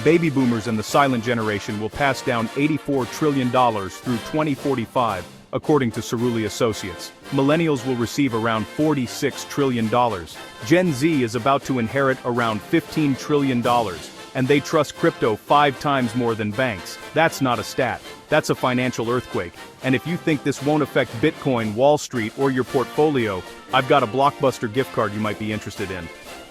Baby boomers and the silent generation will pass down $84 trillion through 2045, according to Cerulli Associates. Millennials will receive around $46 trillion. Gen Z is about to inherit around $15 trillion, and they trust crypto 5 times more than banks. That's not a stat. That's a financial earthquake. And if you think this won't affect Bitcoin, Wall Street, or your portfolio, I've got a blockbuster gift card you might be interested in.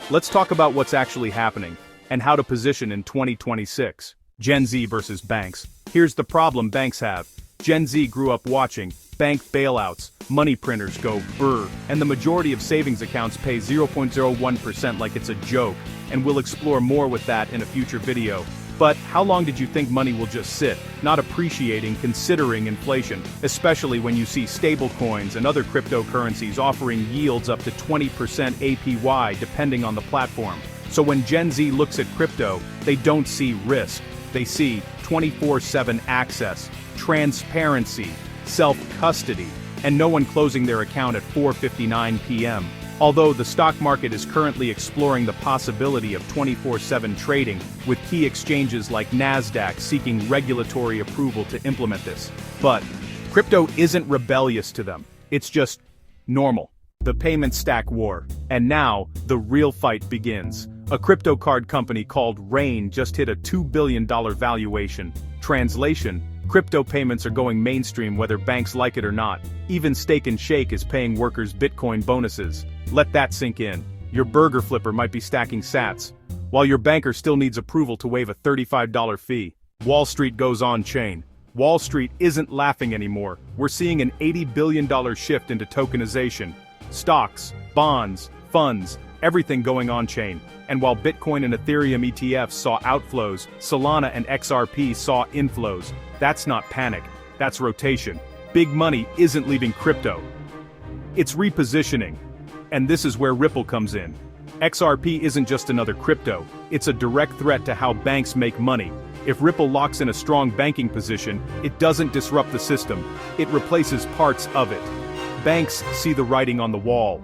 Let's talk about what's actually happening, and how to position in 2026. Gen Z versus banks. Here's the problem banks have. Gen Z grew up watching bank bailouts, money printers go brr, and the majority of savings accounts pay 0.01% like it's a joke, and we'll explore more with that in a future video. But how long did you think money will just sit, not appreciating, considering inflation, especially when you see stablecoins and other cryptocurrencies offering yields up to 20% APY depending on the platform? So when Gen Z looks at crypto, they don't see risk. They see 24/7 access, transparency, self-custody, and no one closing their account at 4:59 p.m. Although the stock market is currently exploring the possibility of 24/7 trading, with key exchanges like Nasdaq seeking regulatory approval to implement this. But crypto isn't rebellious to them. It's just normal. The payment stack war. And now, the real fight begins. A crypto card company called Rain just hit a $2 billion valuation. Translation: crypto payments are going mainstream whether banks like it or not. Even Steak and Shake is paying workers Bitcoin bonuses. Let that sink in. Your burger flipper might be stacking sats, while your banker still needs approval to waive a $35 fee. Wall Street goes on-chain. Wall Street isn't laughing anymore. We're seeing an $80 billion shift into tokenization. Stocks, bonds, funds, everything going on-chain. And while Bitcoin and Ethereum ETFs saw outflows, Solana and XRP saw inflows. That's not panic, that's rotation. Big money isn't leaving crypto. It's repositioning. And this is where Ripple comes in. XRP isn't just another crypto, it's a direct threat to how banks make money. If Ripple locks in a strong banking position, it doesn't disrupt the system, it replaces parts of it. Banks see the writing on the wall.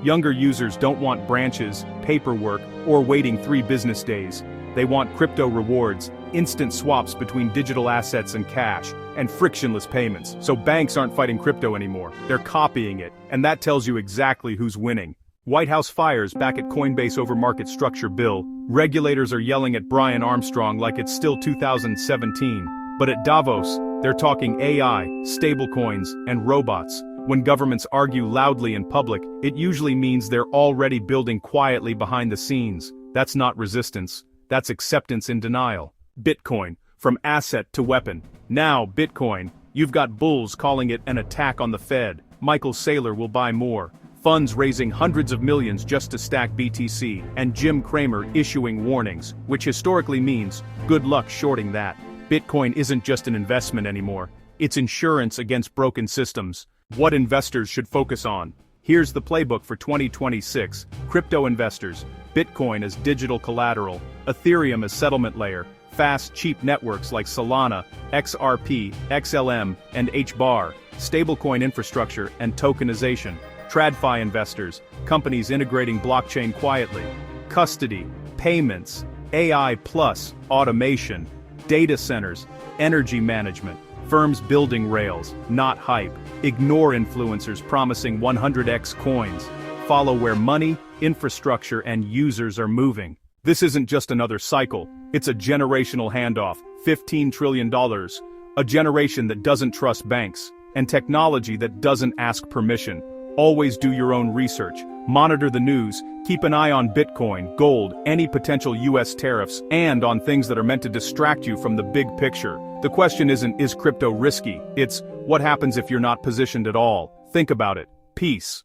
Younger users don't want branches, paperwork, or waiting 3 business days. They want crypto rewards, instant swaps between digital assets and cash, and frictionless payments. So banks aren't fighting crypto anymore, they're copying it, and that tells you exactly who's winning. White House fires back at Coinbase over market structure bill. Regulators are yelling at Brian Armstrong like it's still 2017. But at Davos, they're talking AI, stablecoins, and robots. When governments argue loudly in public, it usually means they're already building quietly behind the scenes. That's not resistance, that's acceptance in denial. Bitcoin, from asset to weapon. Now, Bitcoin, you've got bulls calling it an attack on the Fed. Michael Saylor will buy more. Funds raising hundreds of millions just to stack BTC, and Jim Cramer issuing warnings, which historically means, good luck shorting that. Bitcoin isn't just an investment anymore, it's insurance against broken systems. What investors should focus on. Here's the playbook for 2026. Crypto investors. Bitcoin as digital collateral. Ethereum as settlement layer. Fast, cheap networks like Solana, XRP, XLM, and HBAR. Stablecoin infrastructure and tokenization. TradFi investors. Companies integrating blockchain quietly. Custody. Payments. AI plus. Automation. Data centers. Energy management. Firms building rails, not hype. Ignore influencers promising 100x coins. Follow where money, infrastructure, and users are moving. This isn't just another cycle, it's a generational handoff. $15 trillion. A generation that doesn't trust banks, and technology that doesn't ask permission. Always do your own research. Monitor the news, keep an eye on Bitcoin, gold, any potential US tariffs, and on things that are meant to distract you from the big picture. The question isn't, is crypto risky? It's, what happens if you're not positioned at all? Think about it. Peace.